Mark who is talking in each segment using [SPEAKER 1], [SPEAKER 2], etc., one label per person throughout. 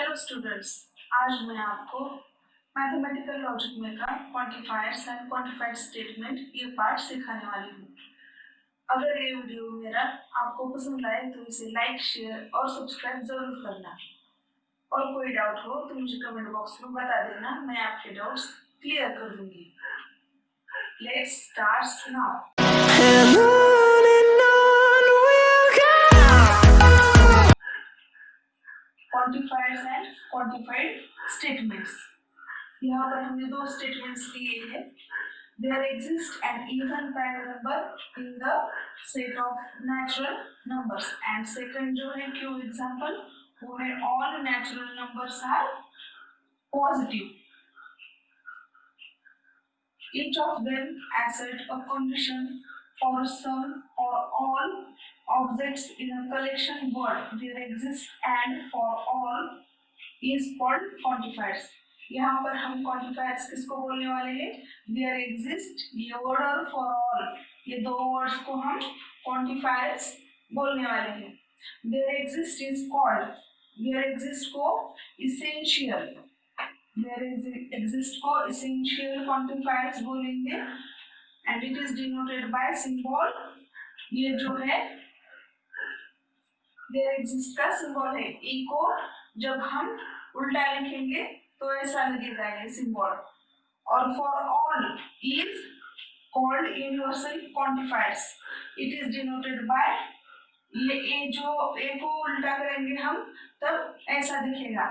[SPEAKER 1] Hello students, आज मैं आपको मैथमेटिकल लॉजिक में का क्वांटिफायर्स एंड क्वांटिफाइड स्टेटमेंट ये पार्ट सिखाने वाली हूँ। अगर ये वीडियो मेरा आपको पसंद आए तो इसे लाइक, शेयर और सब्सक्राइब जरूर करना। और कोई डाउट हो तो मुझे कमेंट बॉक्स में बता देना, मैं आपके डाउट्स क्लियर कर दूंगी। Let's start now. Quantifiers and quantified statements. यहाँ पर हमने दो स्टेटमेंट्स लिए हैं। There exists an even prime number in the set of natural numbers and second जो है Q example वो है all natural numbers are positive. Each of them assert a condition for some or all objects in a collection word there exists and for all is called quantifiers. यहाँ पर हम quantifiers किसको बोलने वाले हैं? There exist ये word और for all ये दो words को हम quantifiers बोलने वाले हैं। There exist is called there exist को essential exist को essential quantifiers बोलेंगे and it is denoted by symbol। ये जो है there exist का symbol है। E को जब हम उल्टा लिखेंगे तो ऐसा लगेगा ये सिंबल। और for all is called universal quantifiers। It is denoted by ये ए जो ए को उल्टा करेंगे हम तब ऐसा दिखेगा।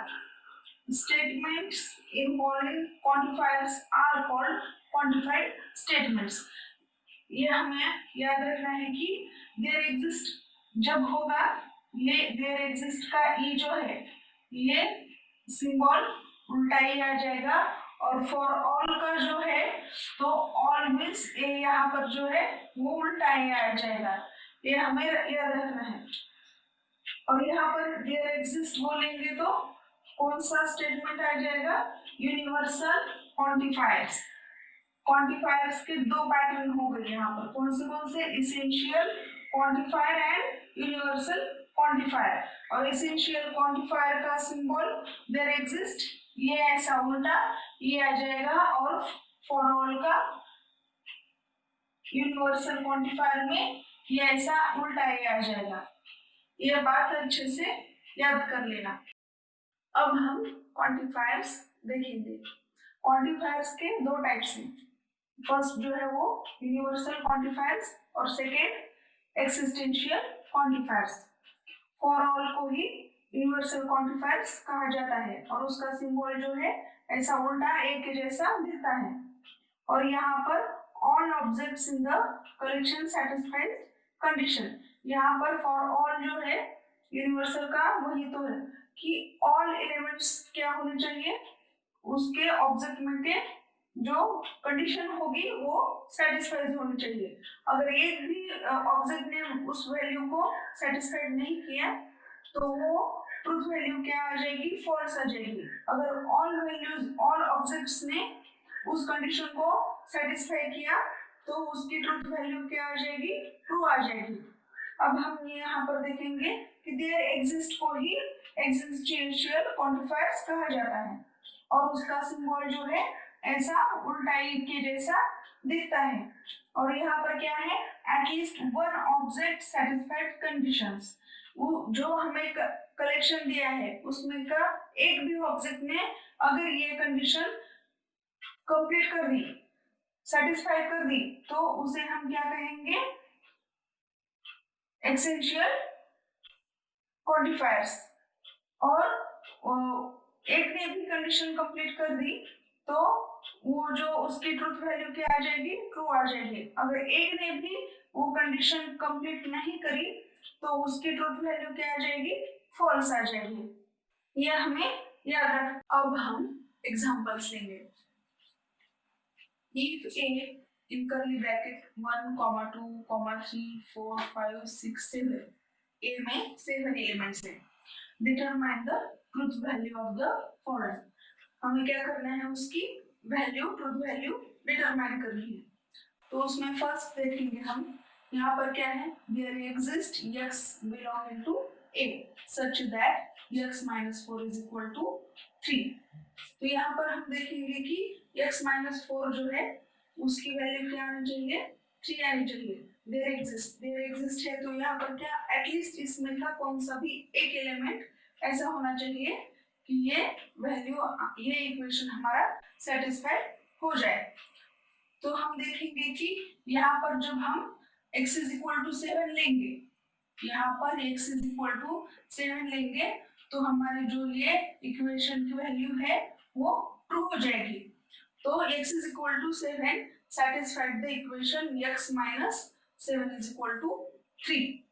[SPEAKER 1] Statements involving quantifiers are called quantified statements। ये हमें याद रखना है कि there exist जब होगा ये there exist का ई जो है ये सिंबल उल्टा ही आ जाएगा और फॉर ऑल का जो है तो ऑल मीन्स ए यहाँ पर जो है वो उल्टा ही आ जाएगा। ये हमें याद रखना है। और यहाँ पर देयर एग्जिस्ट बोलेंगे तो कौन सा स्टेटमेंट आ जाएगा? Universal quantifiers. क्वांटिफायर्स के दो पैटर्न हो गए यहाँ पर। कौन से? Essential quantifier and universal quantifier. और एसेंशियल क्वांटिफायर का सिंबल देयर एग्जिस्ट ये ऐसा उल्टा ये आ जाएगा और फॉर ऑल का यूनिवर्सल क्वांटिफायर में ये ऐसा उल्टा ही आ जाएगा। ये बात अच्छे से याद कर लेना। अब हम क्वांटिफायर्स देखेंगे। क्वांटिफायर्स के दो टाइप्स हैं। फर्स्ट जो है वो यूनिवर्सल क्वांटिफायर्स और second existential quantifiers. For all को ही यूनिवर्सल क्वांटिफायर्स कहा जाता है और उसका सिंबल जो है ऐसा उल्टा ए के जैसा दिखता है। और यहाँ पर all objects in the collection satisfies condition. यहाँ पर फॉर ऑल जो है यूनिवर्सल का वही तो है कि ऑल एलिमेंट्स क्या होने चाहिए, उसके ऑब्जेक्ट में के जो कंडीशन होगी वो सेटिस्फाइड होनी चाहिए। अगर एक भी ऑब्जेक्ट ने उस वैल्यू को सेटिस्फाइड नहीं किया तो वो ट्रूथ वैल्यू क्या आ जाएगी? फॉल्स आ जाएगी। अगर ऑल वैल्यूज ऑल ऑब्जेक्ट्स ने उस कंडीशन को सेटिस्फाई किया तो उसकी ट्रूथ वैल्यू क्या आ जाएगी? ट्रू आ जाएगी। अब हम यहाँ पर देखेंगे कि देयर एग्जिस्ट को ही एक्सिस्टेंशियल क्वांटिफायर्स कहा जाता है और उसका सिंबल जो है ऐसा उल्टा के जैसा दिखता है। और यहाँ पर क्या है? At least one object satisfied conditions. वो जो हमें कलेक्शन दिया है उसमें का एक भी ऑब्जेक्ट ने अगर ये कंडीशन कंप्लीट कर दी, सेटिस्फाई कर दी तो उसे हम क्या कहेंगे? Essential quantifiers. और एक ने भी कंडीशन कंप्लीट कर दी तो वो जो उसकी ट्रूथ वैल्यू क्या आ जाएगी? ट्रू आ जाएगी। अगर एक ने भी वो कंडीशन कंप्लीट नहीं करी तो उसकी ट्रूथ वैल्यू क्या आ जाएगी? फॉल्स आ जाएगी। ये हमें याद रख। अब हम एग्जांपल्स लेंगे। If A in curly bracket 1, 2, 3, 4, 5, 6, 7 A में 7 एलिमेंट्स हैं। Determine the truth value of the following। हमें क्या करना है? उसकी वैल्यू ट्रूथ वैल्यू डिटरमाइन करनी है। तो उसमें फर्स्ट देखेंगे हम यहाँ पर क्या है? There exist x belonging to a such that x minus 4 is equal to 3। तो यहाँ पर हम देखेंगे कि x minus 4 जो है उसकी वैल्यू क्या आनी चाहिए, 3 आनी चाहिए। देयर एग्जिस्ट है तो यहाँ पर क्या एटलीस्ट इसमें का कौन सा भी एक एलिमेंट ऐसा होना चाहिए कि ये वैल्यू, ये इक्वेशन हमारा सेटिस्फाइड हो जाए। तो हम देखेंगे कि यहाँ पर जब हम x is equal to 7 लेंगे, यहाँ पर x is equal to 7 लेंगे तो हमारी जो ये इक्वेशन की वैल्यू है वो ट्रू हो जाएगी। तो x is equal to 7 satisfied the equation x minus 7 is equal to 3।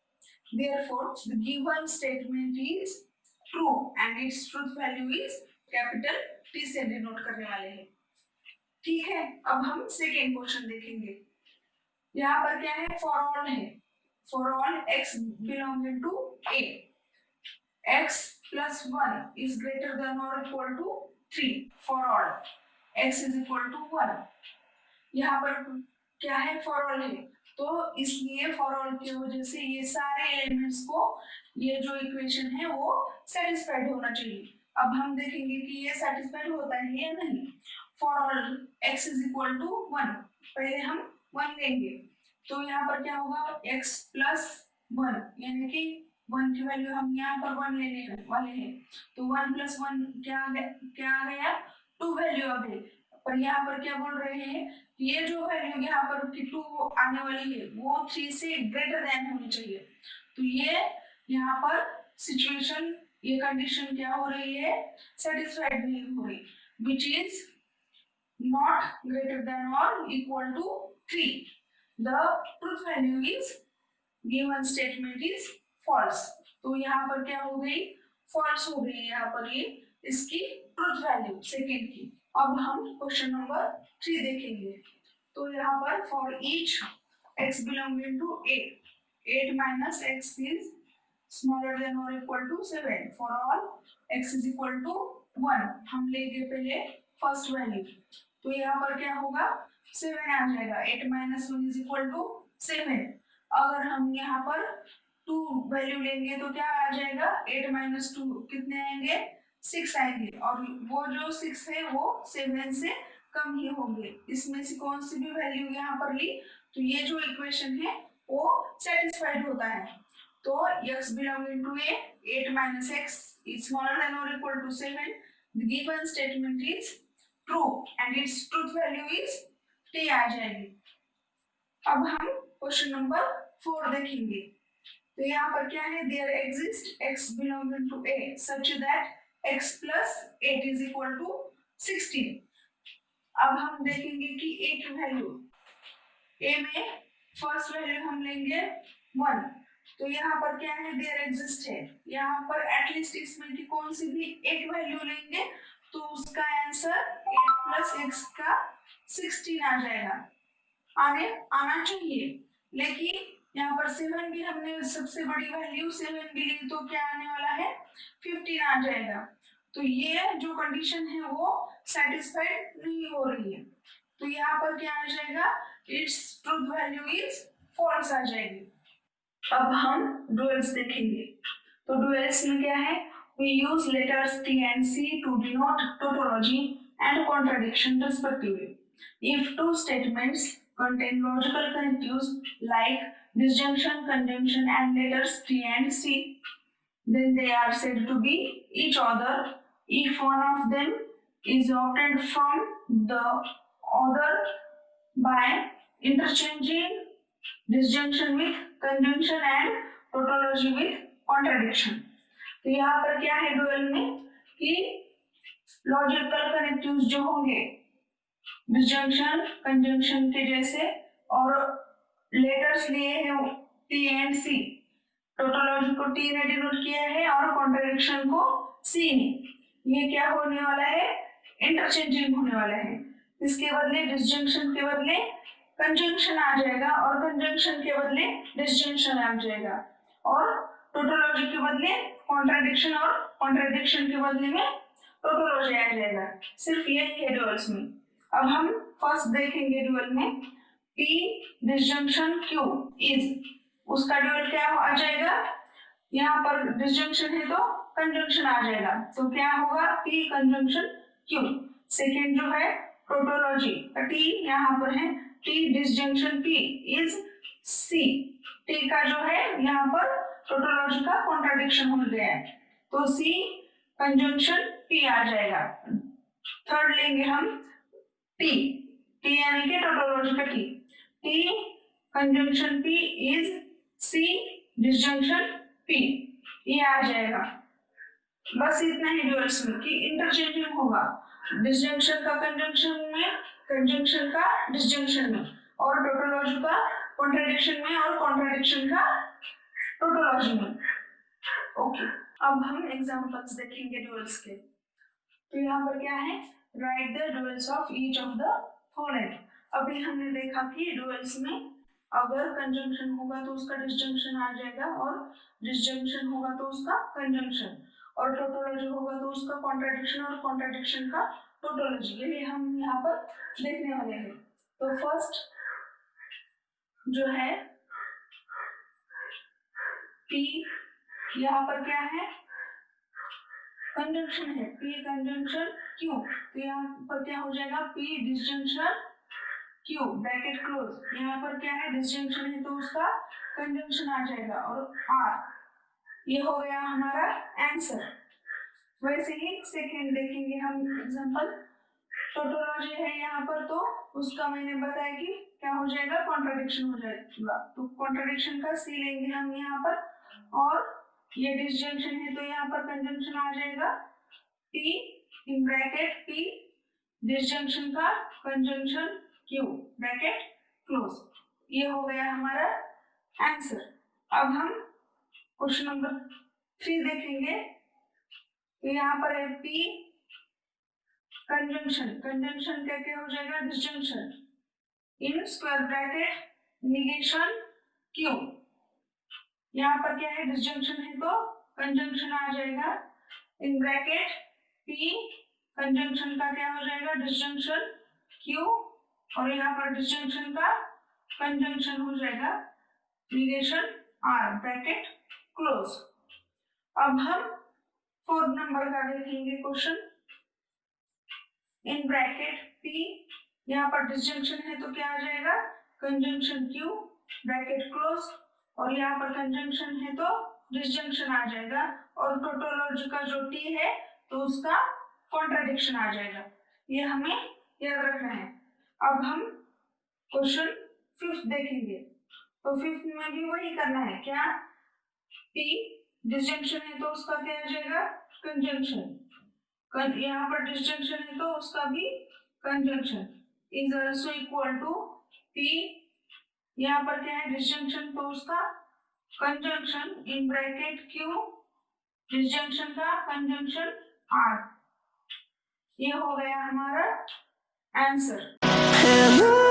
[SPEAKER 1] Therefore, the given statement is true and its truth value is capital T से डिनोट करने वाले हैं। ठीक है, अब हम सेकेंड क्वेश्चन देखेंगे। यहाँ पर क्या है, फॉर ऑल है, for all x belonging to a, x plus 1 is greater than or equal to 3 for all x is equal to 1। यहाँ पर क्या है, फॉर ऑल है, तो इसलिए फॉर ऑल की वजह से ये सारे एलिमेंट्स को ये जो इक्वेशन है वो सेटिस्फाइड होना चाहिए। अब हम देखेंगे कि ये सेटिस्फाइड होता है या नहीं। For all x is equal to 1, पहले हम 1 लेंगे तो यहाँ पर क्या होगा, x plus 1 यानी कि 1 की वैल्यू हम यहाँ पर 1 लेने वाले हैं तो 1 plus 1 क्या आ गया, 2 वैल्यू आ गई। पर यहाँ पर क्या बोल रहे हैं, ये जो वैल्यू यहाँ पर की 2 आने वाली है वो 3 से ग्रेटर देन होनी चाहिए। तो ये यहाँ पर सिचुएशन, ये कंडीशन क्या हो रही है, सेटिस्फाइड नहीं हो रही, which is not greater than or equal to 3। The truth value is given statement is false। तो यहाँ पर क्या हो गई, false हो गई यहाँ पर ये इसकी truth value सेकेंड की। अब हम क्वेश्चन नंबर 3 देखेंगे। तो यहाँ पर for each x belonging to a, 8 minus x is smaller than or equal to 7 for all x is equal to 1। हम लेंगे पहले फर्स्ट वैल्यू, तो यहाँ पर क्या होगा, 7 आ जाएगा, 8 minus 1 is equal to 7। अगर हम यहाँ पर 2 वैल्यू लेंगे तो क्या आ जाएगा, 8 minus 2 कितने आएंगे, 6 आएंगे, और वो जो 6 है वो 7 से कम ही होंगे। इसमें से कौन सी भी वैल्यू यहाँ पर ली तो ये जो इक्वेशन है वो सेटिस्फाइड होता है। तो x belonging to a, 8 minus x is smaller than or equal to 7, the given statement is true and its truth value is t आ जाएगी। अब हम क्वेश्चन नंबर 4 देखेंगे। तो यहाँ पर क्या है, there exists x belonging to a such that x plus 8 is equal to 16। अब हम देखेंगे कि a की वैल्यू, a में फर्स्ट वैल्यू हम लेंगे 1, तो यहाँ पर क्या है, देयर एग्जिस्ट है, यहाँ पर एटलीस्ट इसमें की कौन सी भी एक वैल्यू लेंगे तो उसका आंसर 8 plus x का 16 आ जाएगा, आना चाहिए। लेकिन यहाँ पर 7 भी हमने सबसे बड़ी वैल्यू 7 भी ली तो क्या आने वाला है, 15 आ जाएगा। तो ये जो कंडीशन है वो सेटिस्फाइड नहीं हो रही है, तो यहाँ पर क्या आ जाएगा, its truth value is false आ जाएगी। अब हम डुअल्स देखेंगे। तो डुअल्स में क्या है, we use letters T and C to denote tautology and contradiction respectively. If two statements contain logical connectives like disjunction, conjunction and letters T and C, then they are said to be each other if one of them is obtained from the other by interchanging disjunction with conjunction and tautology with contradiction। तो यहाँ पर क्या है dual में कि logical connectives जो होंगे disjunction conjunction के जैसे, और लेटर्स लिए हैं टी एंड सी, टोटोलॉजी को टी ने डिनोट किया है और कॉन्ट्रडिक्शन को सी ने, ये क्या होने वाला है, इंटरचेंजिंग होने वाला है। इसके बदले डिसजंक्शन के बदले कंजंक्शन आ जाएगा और कंजंक्शन के बदले डिसजंक्शन आ जाएगा, और टोटोलॉजी के बदले कॉन्ट्रडिक्शन और कॉन्ट्रडिक्शन के बदले में टोटोलॉजी आ जाएगा। सिर्फ यही है डुअल्स में। अब हम फर्स्ट देखेंगे डुअल में, P डिसजंक्शन Q इज, उसका डुअल क्या आ जाएगा, यहाँ पर डिसजंक्शन है तो कंजंक्शन आ जाएगा, तो क्या होगा P कंजंक्शन Q। सेकेंड जो है टोटोलॉजी, T यहाँ पर है, T disjunction P is C। T का जो है यहाँ पर टोटोलॉजी का कॉन्ट्राडिक्शन हो गया है, तो C कंजंक्शन P आ जाएगा। थर्ड लेंगे हम T, T यानी कि टोटोलॉजी का T conjunction P is C disjunction P, ये आ जाएगा। बस इतना ही ड्यूअल्स में कि इंटरचेंजिंग होगा डिसजंक्शन का कंजंक्शन में, कंजंक्शन का डिसजंक्शन में, और टोटोलॉजी का कॉन्ट्राडिक्शन में, और कॉन्ट्राडिक्शन का टोटोलॉजी में। ओके, अब हम एग्जांपल्स देखेंगे ड्यूअल्स के। तो यहाँ पर क्या है, write the duals of each of the following. अभी हमने देखा कि ड्यूअल्स में अगर कंजंक्शन होगा तो उसका डिसजंक्शन आ जाएगा, और डिसजंक्शन होगा तो उसका कंजंक्शन, और टोटोलॉजी होगा तो उसका कॉन्ट्राडिक्शन, और कॉन्ट्राडिक्शन का टोटोलॉजी। यही हम यहाँ पर देखने वाले हैं। तो फर्स्ट जो है P, यहाँ पर क्या है कंजंक्शन है, P कंजंक्शन Q, तो यहाँ पर क्या हो जाएगा P disjunction Q bracket close. यहाँ पर क्या है डिसजंक्शन है तो उसका कंजंक्शन आ जाएगा, और R, ये हो गया हमारा आंसर। वैसे ही सेकेंड देखेंगे हम एग्जांपल। टोटोलॉजी है यहाँ पर, तो उसका मैंने बताया कि क्या हो जाएगा कॉन्ट्राडिक्शन हो जाएगा, तो कॉन्ट्राडिक्शन का C लेंगे हम यहाँ पर, और ये डिसजंक्शन है तो यहाँ पर कंजंक्शन आ जाएगा P in bracket P disjunction का कंजंक्शन Q ब्रैकेट क्लोज। ये हो गया हमारा आंसर। अब हम क्वेश्चन नंबर 3 देखेंगे। तो यहाँ पर है P कंजंक्शन, कंजंक्शन क्या क्या हो जाएगा disjunction in square bracket negation Q। यहाँ पर क्या है डिसजंक्शन है तो कंजंक्शन आ जाएगा इन ब्रैकेट P कंजंक्शन का क्या हो जाएगा डिसजंक्शन Q, और यहाँ पर डिसजंक्शन का कंजंक्शन हो जाएगा निगेशन R ब्रैकेट क्लोज। अब हम फोर्थ नंबर का देखेंगे क्वेश्चन। इन ब्रैकेट P, यहाँ पर डिसजंक्शन है तो क्या आ जाएगा कंजंक्शन Q ब्रैकेट क्लोज, और यहाँ पर कंजंक्शन है तो डिसजंक्शन आ जाएगा, और टोटोलॉजी का जो T है तो उसका कॉन्ट्राडिक्शन आ जाएगा। ये हमें याद रखना है। अब हम क्वेश्चन 5 देखेंगे। तो 5 में भी वही करना है, क्या P डिसजंक्शन है तो उसका क्या आ जाएगा कंजंक्शन, यहाँ पर डिसजंक्शन है तो उसका भी conjunction is also equal to P, यहाँ पर क्या है डिसजंक्शन तो उसका conjunction in bracket Q disjunction का कंजंक्शन R। ये हो गया हमारा आंसर।